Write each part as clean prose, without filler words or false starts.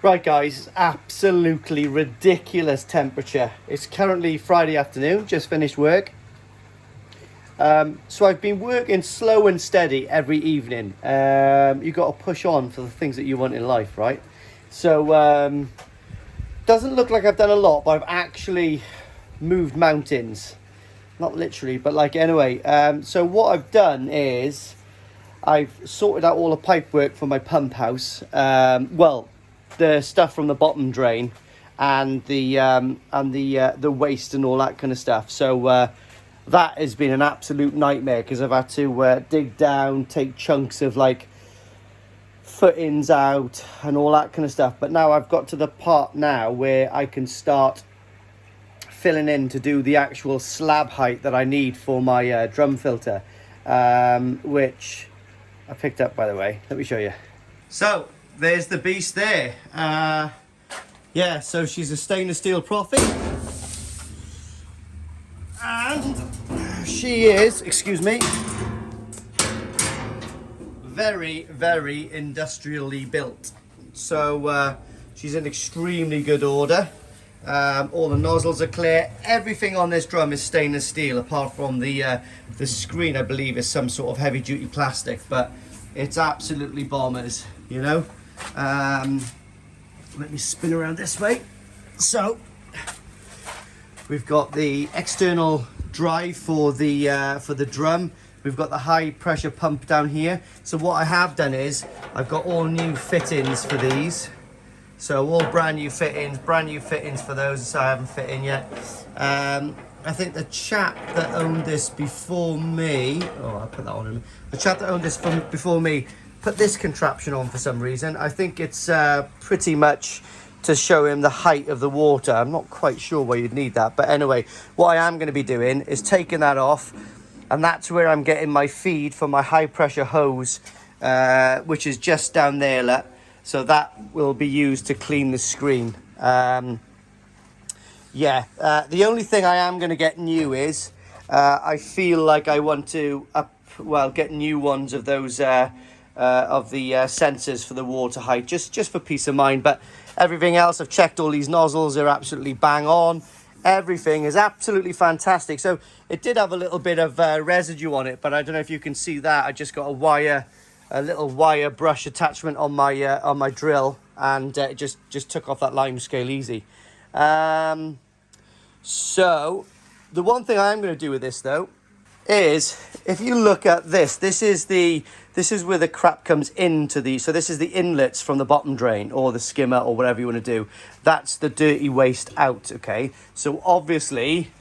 Right guys, absolutely ridiculous temperature. It's currently Friday afternoon, just finished work. So I've been working slow and steady every evening. You've got to push on for the things that you want in life, right? So doesn't look like I've done a lot, but I've actually moved mountains. Not literally, but like anyway. So what I've done is I've sorted out all the pipe work for my pump house. Well, the stuff from the bottom drain and the waste and all that kind of stuff. So that has been an absolute nightmare because I've had to dig down, take chunks of like footings out and all that kind of stuff. But now I've got to the part now where I can start filling in to do the actual slab height that I need for my drum filter, which I picked up, by the way. Let me show you. So there's the beast there. Yeah, so she's a stainless steel Profi, and she is, excuse me, very, very industrially built. So she's in extremely good order. All the nozzles are clear. Everything on this drum is stainless steel, apart from the screen, I believe, is some sort of heavy duty plastic, but it's absolutely bombers, you know. Let me spin around this way. So we've got the external drive for the drum. We've got the high pressure pump down here. So what I have done is I've got all new fittings for these. So all brand new fittings for those, so I haven't fit in yet. I think the chap that owned this before me, oh, I'll put that on him. The chap that owned this before me put this contraption on for some reason. I think it's pretty much to show him the height of the water. I'm not quite sure why you'd need that, but anyway, what I am going to be doing is taking that off, and that's where I'm getting my feed for my high pressure hose, which is just down there, look. So that will be used to clean the screen. The only thing I am going to get new is I feel like I want to get new ones of those of the sensors for the water height, just for peace of mind. But everything else, I've checked all these nozzles, they're absolutely bang on. Everything is absolutely fantastic. So it did have a little bit of residue on it, but I don't know if you can see that. I just got a little wire brush attachment on my drill, and it just took off that lime scale easy. So the one thing I'm going to do with this though is, if you look at this is where the crap comes into so this is the inlets from the bottom drain or the skimmer or whatever you want to do. That's the dirty waste out, okay? So obviously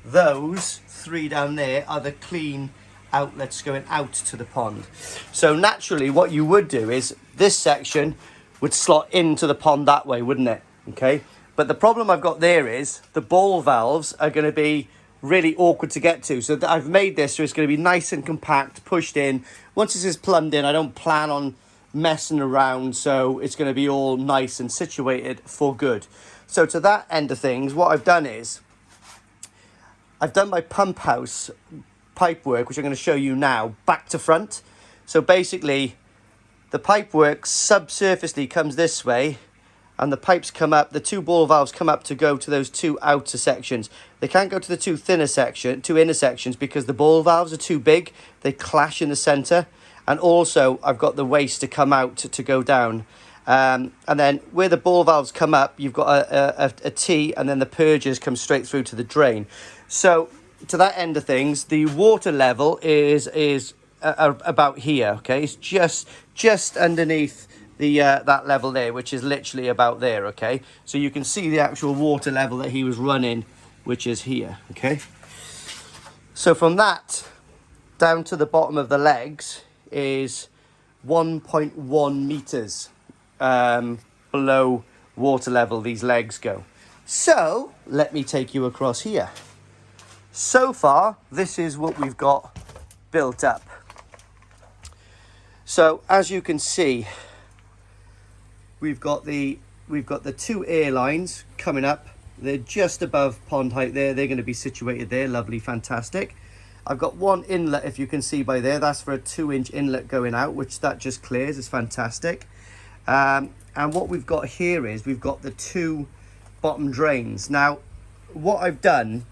those three down there are the clean outlets going out to the pond. So naturally what you would do is this section would slot into the pond that way, wouldn't it? Okay, but the problem I've got there is the ball valves are going to be really awkward to get to. So I've made this so it's going to be nice and compact, pushed in. Once this is plumbed in, I don't plan on messing around, so it's going to be all nice and situated for good. So to that end of things, what I've done is I've done my pump house pipework, which I'm going to show you now, back to front. So basically the pipework subsurfacely comes this way, and the pipes come up, the two ball valves come up to go to those two outer sections. They can't go to the two inner sections because the ball valves are too big. They clash in the center. And also I've got the waste to come out to go down. And then where the ball valves come up, you've got a T, and then the purges come straight through to the drain. So to that end of things, the water level is about here, okay? It's just underneath the that level there, which is literally about there, okay? So you can see the actual water level that he was running, which is here, okay? So from that down to the bottom of the legs is 1.1 meters below water level these legs go. So let me take you across here. So far, this is what we've got built up. So as you can see, we've got the two air lines coming up. They're just above pond height there. They're going to be situated there. Lovely, fantastic. I've got one inlet, if you can see by there. That's for a 2-inch inlet going out, which that just clears. It's fantastic. And And what we've got here is we've got the 2 bottom drains. Now, what I've done,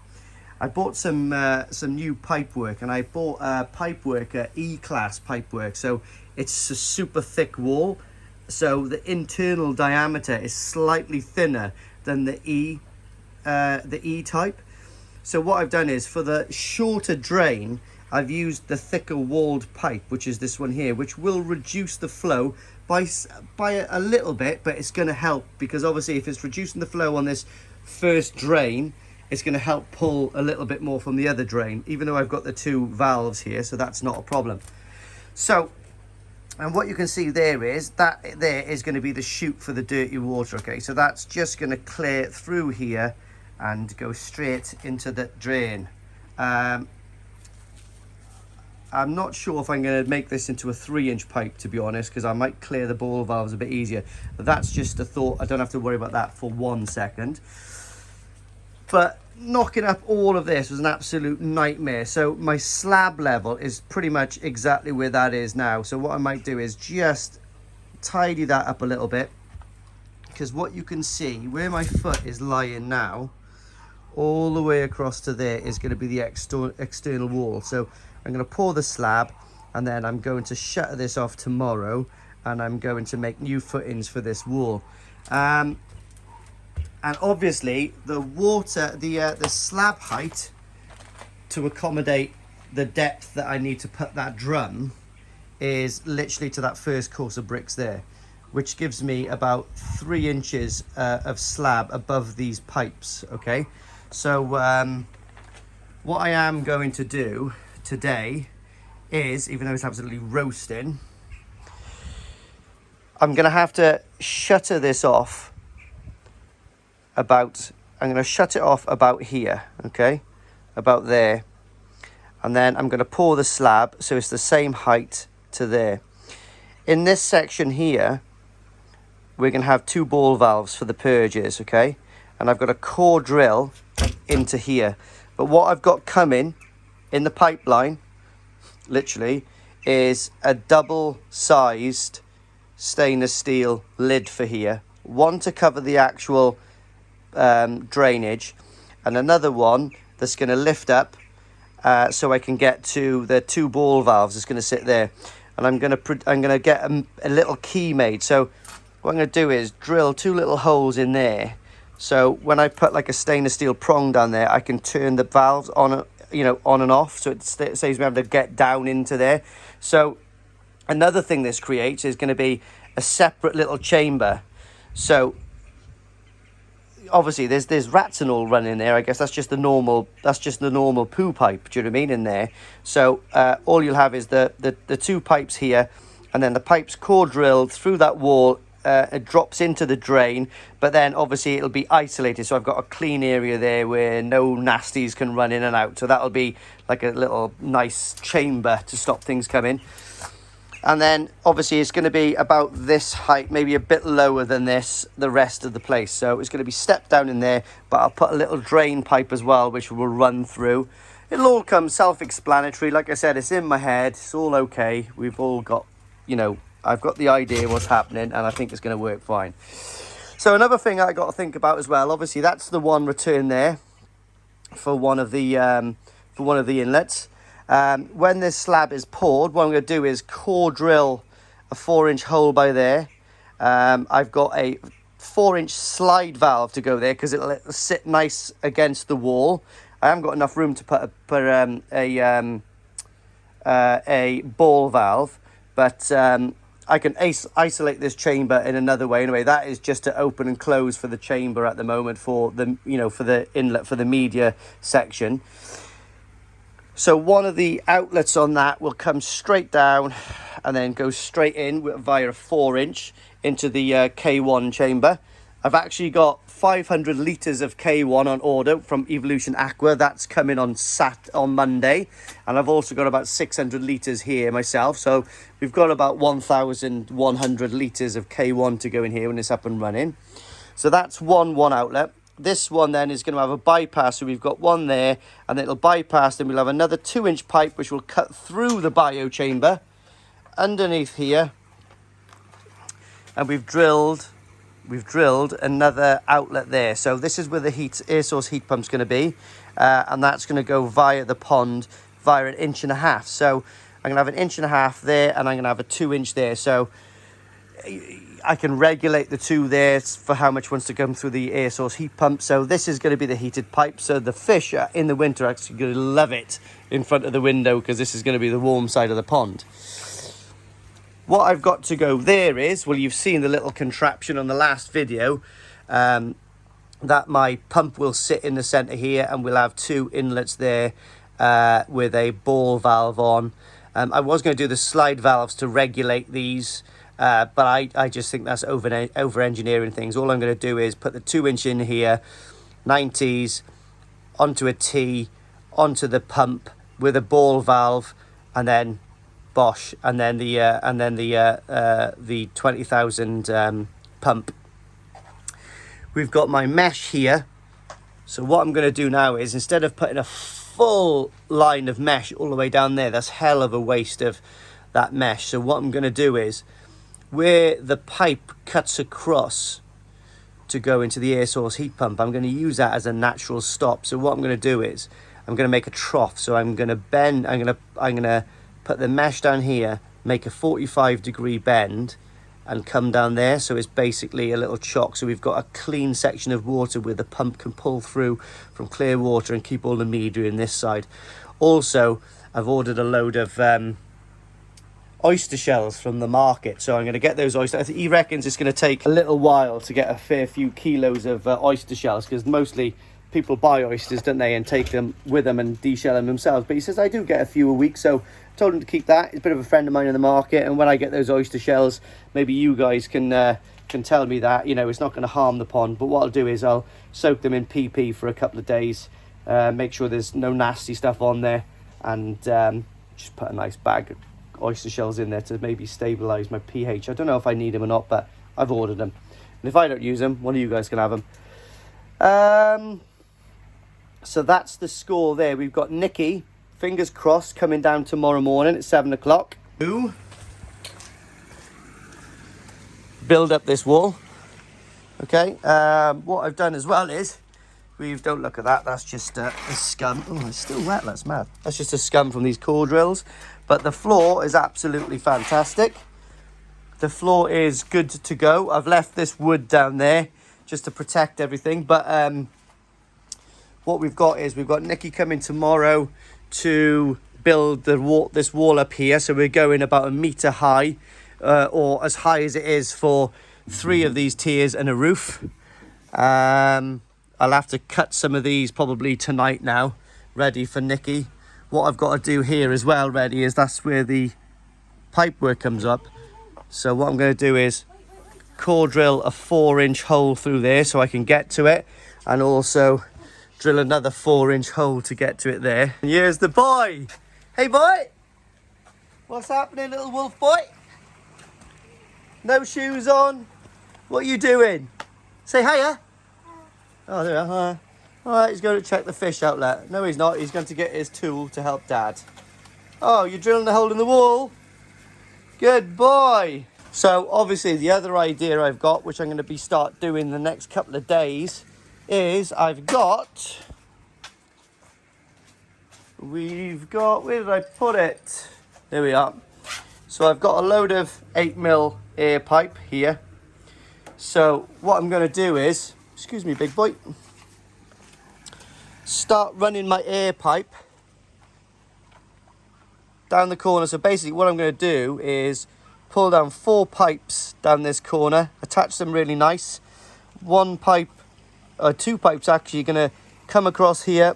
I bought some new pipework, and I bought Pipework, E-class pipework. So it's a super thick wall. So the internal diameter is slightly thinner than the E type. So what I've done is, for the shorter drain, I've used the thicker walled pipe, which is this one here, which will reduce the flow by a little bit, but it's going to help, because obviously if it's reducing the flow on this first drain, it's going to help pull a little bit more from the other drain, even though I've got the 2 valves here, so that's not a problem. So, and what you can see there is that there is going to be the chute for the dirty water. Okay, so that's just going to clear through here and go straight into the drain. I'm not sure if I'm going to make this into a 3-inch pipe, to be honest, because I might clear the ball valves a bit easier. But that's just a thought. I don't have to worry about that for 1 second. But knocking up all of this was an absolute nightmare. So my slab level is pretty much exactly where that is now. So what I might do is just tidy that up a little bit, because what you can see, where my foot is lying now, all the way across to there is going to be the external wall. So I'm going to pour the slab, and then I'm going to shutter this off tomorrow, and I'm going to make new footings for this wall. And obviously the water, the slab height, to accommodate the depth that I need to put that drum, is literally to that first course of bricks there, which gives me about 3 inches of slab above these pipes. Okay, so what I am going to do today is, even though it's absolutely roasting, I'm going to have to shutter this off about, I'm going to shut it off about here, okay, about there, and then I'm going to pour the slab so it's the same height to there. In this section here, we're going to have 2 ball valves for the purges, okay, and I've got a core drill into here. But what I've got coming in the pipeline, literally, is a double-sized stainless steel lid for here. One to cover the actual drainage, and another one that's going to lift up so I can get to the 2 ball valves. It's going to sit there, and I'm going to get a little key made. So what I'm going to do is drill 2 little holes in there, so when I put like a stainless steel prong down there, I can turn the valves on, on and off, so it saves me having to get down into there. So another thing this creates is going to be a separate little chamber. So obviously there's rats and all running there. I guess that's just the normal poo pipe, do you know what I mean, in there. So all you'll have is the 2 pipes here, and then the pipes core drilled through that wall. It drops into the drain, but then obviously it'll be isolated, so I've got a clean area there where no nasties can run in and out. So that'll be like a little nice chamber to stop things coming. And then obviously it's going to be about this height, maybe a bit lower than this, the rest of the place. So it's going to be stepped down in there, but I'll put a little drain pipe as well, which will run through. It'll all come self-explanatory. Like I said, it's in my head. It's all okay. We've all got, I've got the idea what's happening, and I think it's going to work fine. So another thing I got to think about as well, obviously that's the one return there for one of the inlets. When this slab is poured, what I'm going to do is core drill a 4-inch hole by there. I've got a 4-inch slide valve to go there because it'll sit nice against the wall. I haven't got enough room to put a ball valve, but I can isolate this chamber in another way. Anyway, that is just to open and close for the chamber at the moment for the for the inlet for the media section. So one of the outlets on that will come straight down and then go straight in via a 4-inch into the K1 chamber. I've actually got 500 litres of K1 on order from Evolution Aqua. That's coming on Monday. And I've also got about 600 litres here myself. So we've got about 1,100 litres of K1 to go in here when it's up and running. So that's one outlet. This one then is going to have a bypass. So we've got one there, and it'll bypass. Then we'll have another 2-inch pipe which will cut through the bio chamber underneath here. And we've drilled we've drilled another outlet there. So this is where the air source heat pump's going to be, and that's going to go via the pond via 1.5 inches. So I'm going to have 1.5 inches there, and I'm going to have a 2-inch there. So I can regulate the two there for how much wants to come through the air source heat pump. So this is going to be the heated pipe. So the fish in the winter are actually going to love it in front of the window, because this is going to be the warm side of the pond. What I've got to go there is, well, you've seen the little contraption on the last video, that my pump will sit in the centre here, and we'll have 2 inlets there with a ball valve on. I was going to do the slide valves to regulate these, but I just think that's over engineering things. All I'm going to do is put the 2-inch in here, 90s, onto a T, onto the pump with a ball valve, and then Bosch, and then the 20,000 pump. We've got my mesh here. So what I'm going to do now is, instead of putting a full line of mesh all the way down there, that's hell of a waste of that mesh. So what I'm going to do is, where the pipe cuts across to go into the air source heat pump, I'm going to use that as a natural stop. So what I'm going to do is, I'm going to make a trough. So I'm going to bend, I'm going to put the mesh down here, make a 45-degree bend, and come down there. So it's basically a little chock. So we've got a clean section of water where the pump can pull through from clear water and keep all the media in this side. Also, I've ordered a load of oyster shells from the market. So I'm going to get those oysters. He reckons it's going to take a little while to get a fair few kilos of oyster shells, because mostly people buy oysters, don't they, and take them with them and deshell them themselves. But he says I do get a few a week, so I told him to keep that. He's a bit of a friend of mine in the market, and when I get those oyster shells, maybe you guys can tell me that, you know, it's not going to harm the pond. But what I'll do is I'll soak them in PP for a couple of days, make sure there's no nasty stuff on there, and just put a nice bag of oyster shells in there to maybe stabilize my pH. I don't know if I need them or not, but I've ordered them, and if I don't use them, one of you guys can have them. So that's the score there. We've got Nikki, fingers crossed, coming down tomorrow morning at 7 o'clock. Build up this wall. Okay. What I've done as well is, don't look at that. That's just a scum. Oh, it's still wet. That's mad. That's just a scum from these core drills. But the floor is absolutely fantastic. The floor is good to go. I've left this wood down there just to protect everything. But what we've got is, we've got Nikki coming tomorrow to build this wall up here. So we're going about 1 metre high, or as high as it is for 3 of these tiers and a roof. I'll have to cut some of these probably tonight now, ready for Nikki. What I've got to do here as well, ready, is that's where the pipework comes up. So what I'm going to do is core drill a 4-inch hole through there so I can get to it, and also drill another 4-inch hole to get to it there. And here's the boy. Hey boy, what's happening, little wolf boy? No shoes on. What are you doing? Say hiya. Oh, there we are. All right, he's going to check the fish outlet. No, he's not. He's going to get his tool to help Dad. Oh, you're drilling a hole in the wall? Good boy. So, obviously, the other idea I've got, which I'm going to start doing the next couple of days, is we've got, where did I put it? There we are. So I've got a load of 8mm air pipe here. So what I'm going to do is, excuse me, big boy, start running my air pipe down the corner. So basically what I'm going to do is pull down 4 pipes down this corner, attach them really nice. 2 pipes actually going to come across here.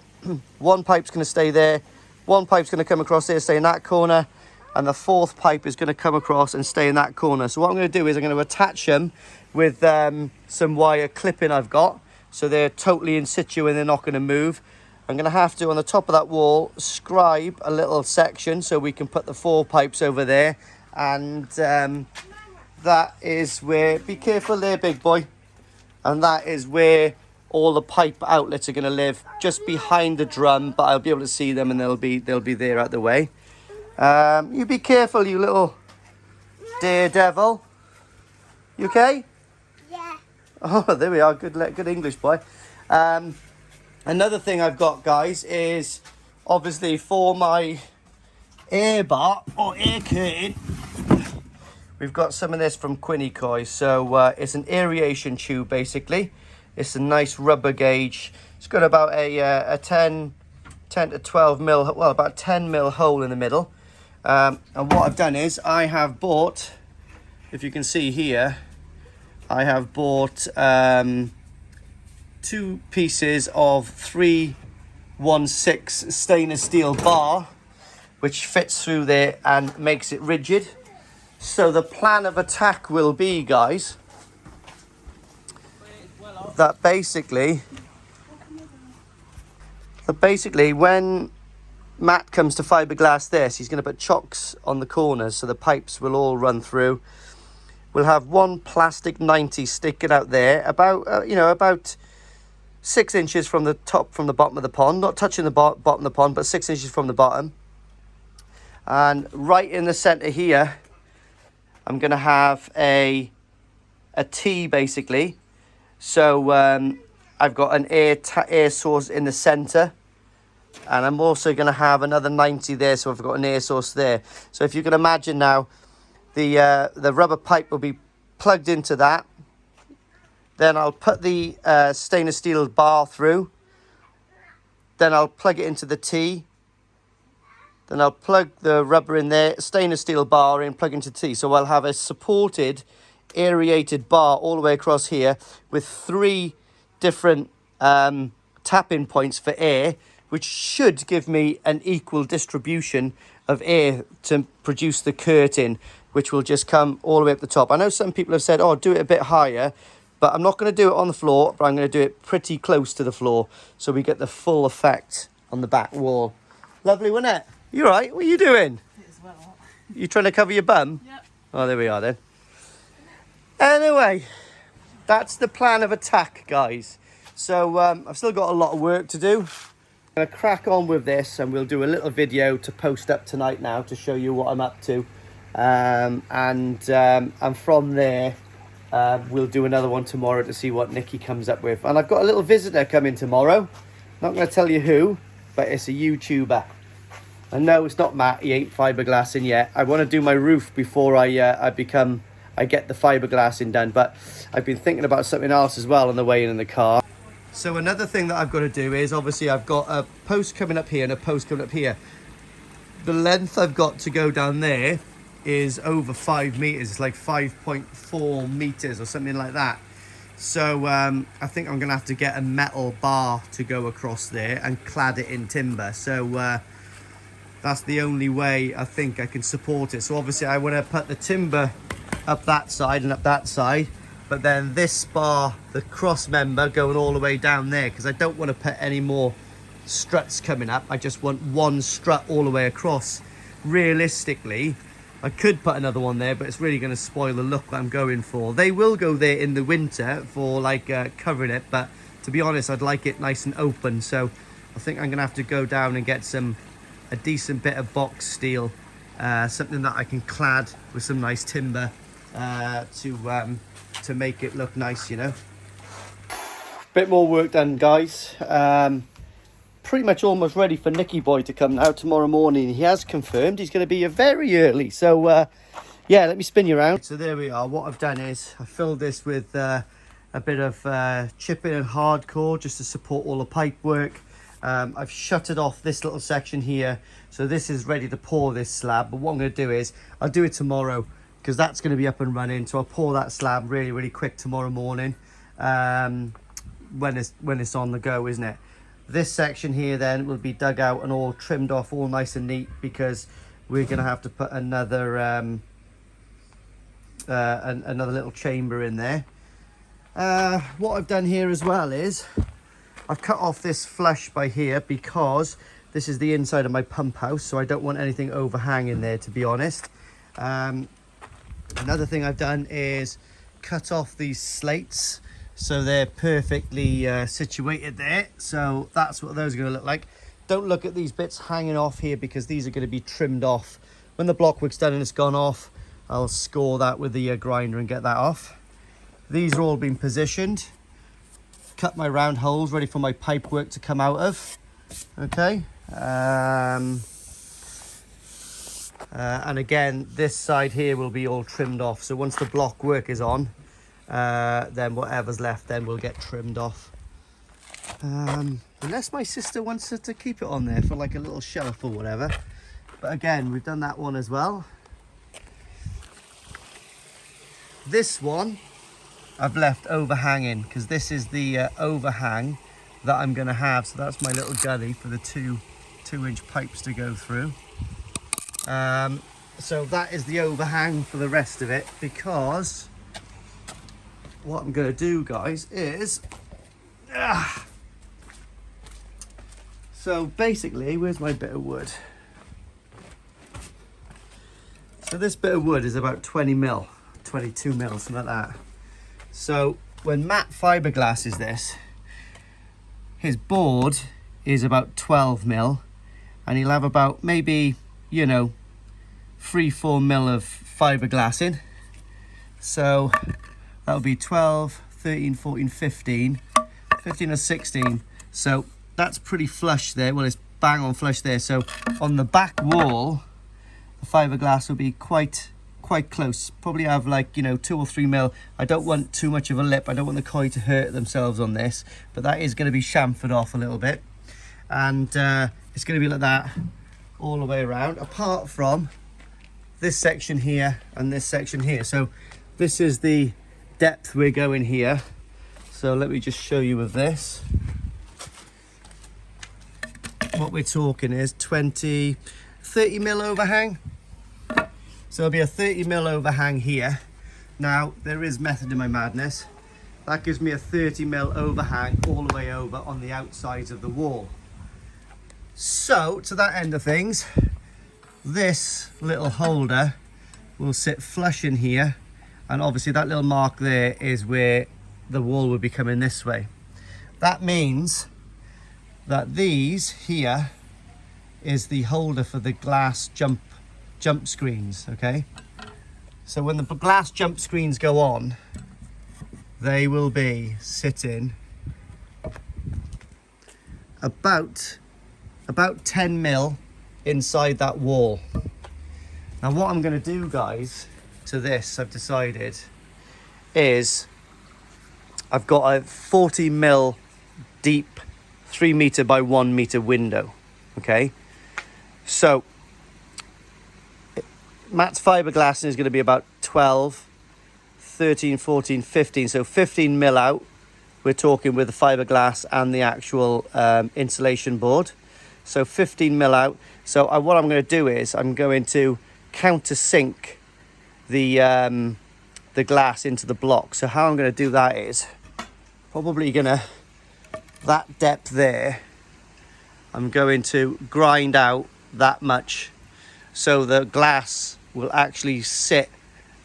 1 pipe's going to stay there. 1 pipe's going to come across there, stay in that corner. And the 4th pipe is going to come across and stay in that corner. So what I'm going to do is I'm going to attach them with some wire clipping I've got. So they're totally in situ and they're not going to move. I'm going to have to, on the top of that wall, scribe a little section so we can put the 4 pipes over there. And that is where, be careful there, big boy. And that is where all the pipe outlets are going to live, just behind the drum, but I'll be able to see them and they'll be there out the way. You be careful, you little daredevil. You okay? Yeah. Oh, there we are. Good English, boy. Another thing I've got, guys, is obviously for my air bar or air curtain, we've got some of this from Quinnicoy. So it's an aeration tube, basically. It's a nice rubber gauge. It's got about a 10 to 12 mil, well, about 10 mil hole in the middle. And what I've done is I have bought, if you can see here, I have bought 2 pieces of 316 stainless steel bar, which fits through there and makes it rigid. So the plan of attack will be, guys, that basically when Matt comes to fiberglass this, he's going to put chocks on the corners so the pipes will all run through. We'll have one plastic 90 sticking out there, about about 6 inches from the top, from the bottom of the pond, not touching the bottom of the pond, but 6 inches from the bottom. And right in the center here, I'm going to have a T, basically. So I've got an air source in the center, and I'm also going to have another 90 there, so I've got an air source there. So if you can imagine now, the rubber pipe will be plugged into that. Then I'll put the stainless steel bar through. Then I'll plug it into the T. Then I'll plug the rubber in there, stainless steel bar in, plug into T. So I'll have a supported, aerated bar all the way across here with 3 different tap-in points for air, which should give me an equal distribution of air to produce the curtain, which will just come all the way up the top. I know some people have said, oh, do it a bit higher, but I'm not going to do it on the floor, but I'm going to do it pretty close to the floor so we get the full effect on the back wall. Lovely, wasn't it? You all right? What are you doing? You trying to cover your bum? Yep. Oh, there we are then. Anyway, that's the plan of attack, guys. So I've still got a lot of work to do. I'm going to crack on with this, and we'll do a little video to post up tonight now to show you what I'm up to. And from there, we'll do another one tomorrow to see what Nikki comes up with. And I've got a little visitor coming tomorrow. Not going to tell you who, but it's a YouTuber. And no, it's not Matt. He ain't fiberglassing yet. I want to do my roof before I get the fiberglassing done. But I've been thinking about something else as well on the way in the car. So another thing that I've got to do is, obviously, I've got a post coming up here and a post coming up here. The length I've got to go down there is over 5 meters. It's like 5.4 meters or something like that. So I think I'm going to have to get a metal bar to go across there and clad it in timber. So that's the only way I think I can support it. So obviously I want to put the timber up that side and up that side, but then this bar, the cross member, going all the way down there, because I don't want to put any more struts coming up. I just want one strut all the way across. Realistically, I could put another one there, but it's really going to spoil the look that I'm going for. They will go there in the winter for like covering it, but to be honest, I'd like it nice and open. So I think I'm going to have to go down and get a decent bit of box steel, something that I can clad with some nice timber to make it look nice, you know. Bit more work done, guys. Pretty much almost ready for Nicky Boy to come now tomorrow morning. He has confirmed he's going to be here very early. So, yeah, let me spin you around. So there we are. What I've done is I filled this with a bit of chipping and hardcore just to support all the pipe work. I've shuttered off this little section here. So this is ready to pour this slab. But what I'm going to do is I'll do it tomorrow, because that's going to be up and running. So I'll pour that slab really, really quick tomorrow morning when it's on the go, isn't it? This section here then will be dug out and all trimmed off, all nice and neat, because we're going to have to put another another little chamber in there. What I've done here as well is I've cut off this flush by here, because this is the inside of my pump house, so I don't want anything overhanging there, to be honest. Another thing I've done is cut off these slates so they're perfectly situated there. So that's what those are going to look like. Don't look at these bits hanging off here, because these are going to be trimmed off. When the block work's done and it's gone off, I'll score that with the grinder and get that off. These are all been positioned. Cut my round holes ready for my pipework to come out of. Okay. And again, this side here will be all trimmed off. So once the block work is on, then whatever's left then will get trimmed off. Unless my sister wants to keep it on there for like a little shelf or whatever. But again, we've done that one as well. This one I've left overhanging because this is the overhang that I'm going to have. So that's my little gully for the two-inch pipes to go through. So that is the overhang for the rest of it, because what I'm going to do, guys, is so basically, where's my bit of wood? So this bit of wood is about 20 mil, 22 mil, something like that. So when Matt fiberglasses this, his board is about 12 mil, and he'll have about maybe, you know, 3-4 mil of fiberglassing. So that would be 12, 13, 14, 15 or 16. So that's pretty flush there. Well, it's bang on flush there. So on the back wall, the fiberglass will be quite close. Probably have like, you know, 2 or 3 mil. I don't want too much of a lip. I don't want the koi to hurt themselves on this, but that is going to be chamfered off a little bit, and it's going to be like that all the way around, apart from this section here and this section here. So this is the depth we're going here. So let me just show you with this. What we're talking is 30 mil overhang. So it'll be a 30 mil overhang here. Now, there is method in my madness. That gives me a 30 mil overhang all the way over on the outsides of the wall. So, to that end of things, this little holder will sit flush in here. And obviously that little mark there is where the wall will be coming this way. That means that these here is the holder for the glass jump screens, okay? So when the glass jump screens go on, they will be sitting about 10 mil inside that wall. Now what I'm going to do, guys, to this, I've decided, is I've got a 40 mil deep 3 meter by 1 meter window, okay? So Matt's fiberglassing is going to be about 12, 13, 14, 15. So 15 mil out, we're talking with the fiberglass and the actual insulation board. So 15 mil out. So what I'm going to do is I'm going to countersink the glass into the block. So how I'm going to do that is probably going to, that depth there, I'm going to grind out that much. So the glass will actually sit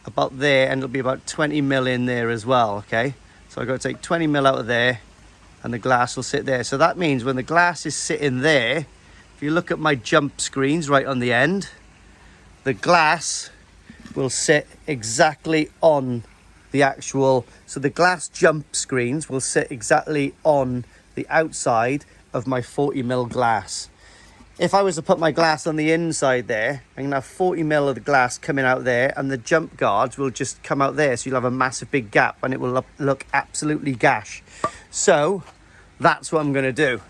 about there, and it'll be about 20 mil in there as well, okay? So I've got to take 20 mil out of there, and the glass will sit there. So that means when the glass is sitting there, if you look at my jump screens right on the end, the glass will sit exactly on the actual, so the glass jump screens will sit exactly on the outside of my 40 mil glass. If I was to put my glass on the inside there, I'm going to have 40 mil of the glass coming out there, and the jump guards will just come out there. So you'll have a massive big gap, and it will look absolutely gash. So that's what I'm going to do.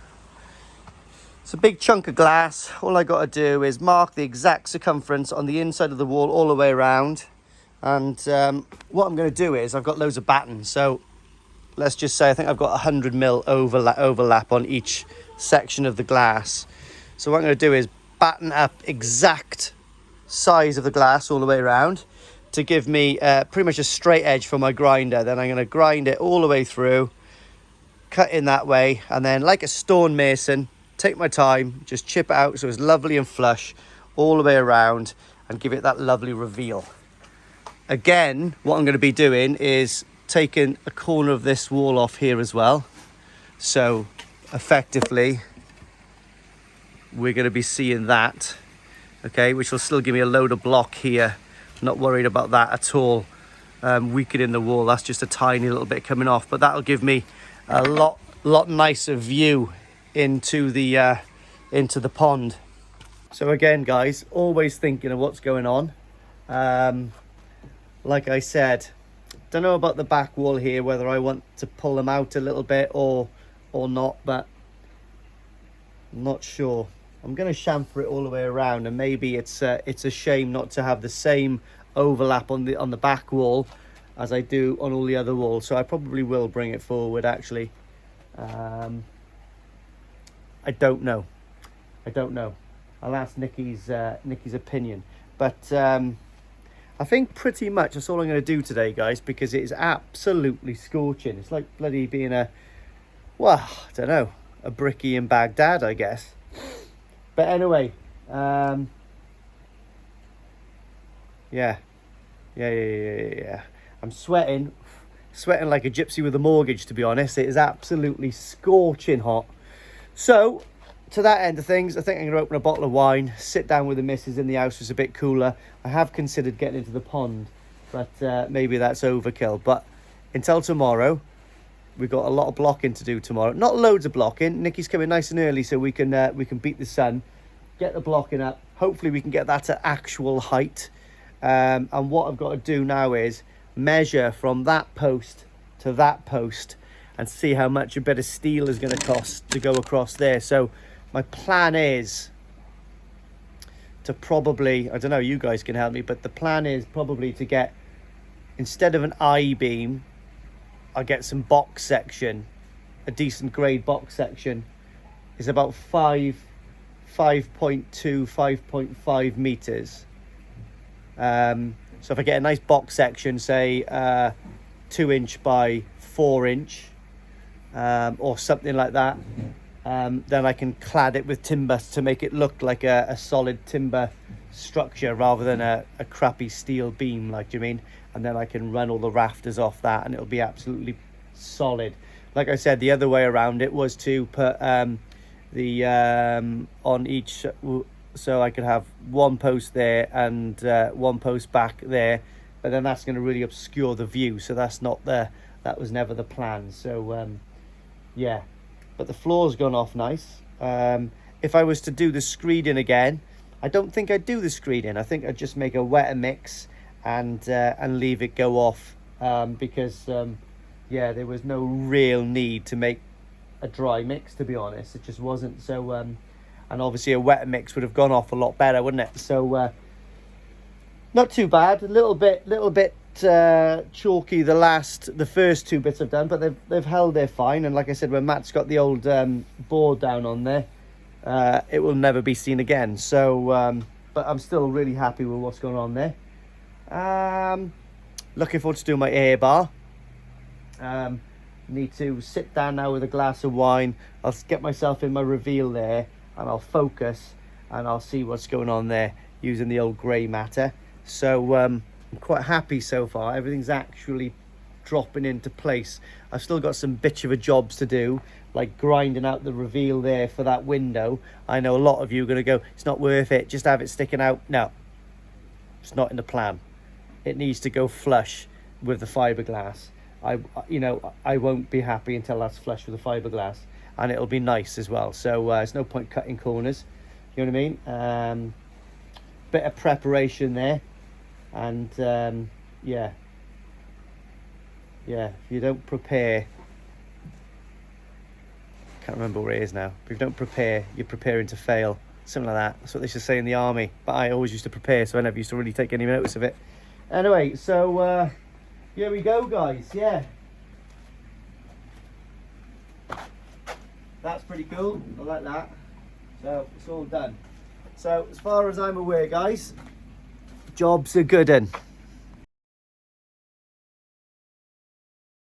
It's a big chunk of glass. All I got to do is mark the exact circumference on the inside of the wall all the way around. And what I'm going to do is I've got loads of battens. So let's just say I think I've got 100 mil overlap on each section of the glass. So what I'm going to do is batten up exact size of the glass all the way around to give me pretty much a straight edge for my grinder. Then I'm going to grind it all the way through, cut in that way, and then like a stonemason, take my time, just chip it out so it's lovely and flush all the way around and give it that lovely reveal. Again, what I'm going to be doing is taking a corner of this wall off here as well. So effectively, we're going to be seeing that, okay, which will still give me a load of block here. Not worried about that at all. weakening the wall. That's just a tiny little bit coming off, but that'll give me a lot nicer view into the pond. So again, guys, always thinking of what's going on. Like I said, don't know about the back wall here, whether I want to pull them out a little bit or not, but I'm not sure. I'm going to chamfer it all the way around, and maybe it's a shame not to have the same overlap on the back wall as I do on all the other walls. So I probably will bring it forward, actually. I don't know. I'll ask Nikki's opinion, but I think pretty much that's all I'm going to do today, guys, because it is absolutely scorching. It's like bloody being a brickie in Baghdad, I guess. But anyway, yeah. I'm sweating like a gypsy with a mortgage, to be honest. It is absolutely scorching hot. So, to that end of things, I think I'm going to open a bottle of wine, sit down with the missus in the house. It's a bit cooler. I have considered getting into the pond, but maybe that's overkill. But until tomorrow, we've got a lot of blocking to do tomorrow. Not loads of blocking. Nikki's coming nice and early so we can beat the sun, get the blocking up. Hopefully we can get that to actual height. And what I've got to do now is measure from that post to that post and see how much a bit of steel is going to cost to go across there. So my plan is to probably, I don't know, you guys can help me, but the plan is probably to get, instead of an I-beam, I'll get some box section, a decent grade box section. Is about 5.2, 5.5 meters. So if I get a nice box section, say 2 inch by 4 inch, or something like that, then I can clad it with timber to make it look like a solid timber structure rather than a crappy steel beam, like, do you mean? And then I can run all the rafters off that and it'll be absolutely solid. Like I said, the other way around it was to put on each, so I could have one post there and one post back there, but then that's going to really obscure the view, so that was never the plan. So yeah, but the floor's gone off nice. If I was to do the screeding again, I don't think I'd do the screeding. I think I'd just make a wetter mix and leave it go off, because yeah, there was no real need to make a dry mix, to be honest. It just wasn't. So and obviously a wetter mix would have gone off a lot better, wouldn't it? So not too bad. A little bit chalky the first two bits I've done, but they've held there fine. And like I said, when Matt's got the old board down on there, it will never be seen again. So but I'm still really happy with what's going on there. Looking forward to doing my air bar. Need to sit down now with a glass of wine. I'll get myself in my reveal there and I'll focus and I'll see what's going on there using the old grey matter. So I'm quite happy so far. Everything's actually dropping into place. I've still got some bitch of a jobs to do, like grinding out the reveal there for that window. I know a lot of you are going to go, it's not worth it, just have it sticking out. No, it's not in the plan. It needs to go flush with the fiberglass. I won't be happy until that's flush with the fiberglass, and it'll be nice as well. So there's no point cutting corners, you know what I mean? Bit of preparation there, and yeah, if you don't prepare, can't remember where it is now, but if you don't prepare, you're preparing to fail, something like that. That's what they should say in the army, but I always used to prepare, so I never used to really take any notice of it. Anyway, so here we go, guys. Yeah, that's pretty cool. I like that. So it's all done. So as far as I'm aware, guys, jobs are good in.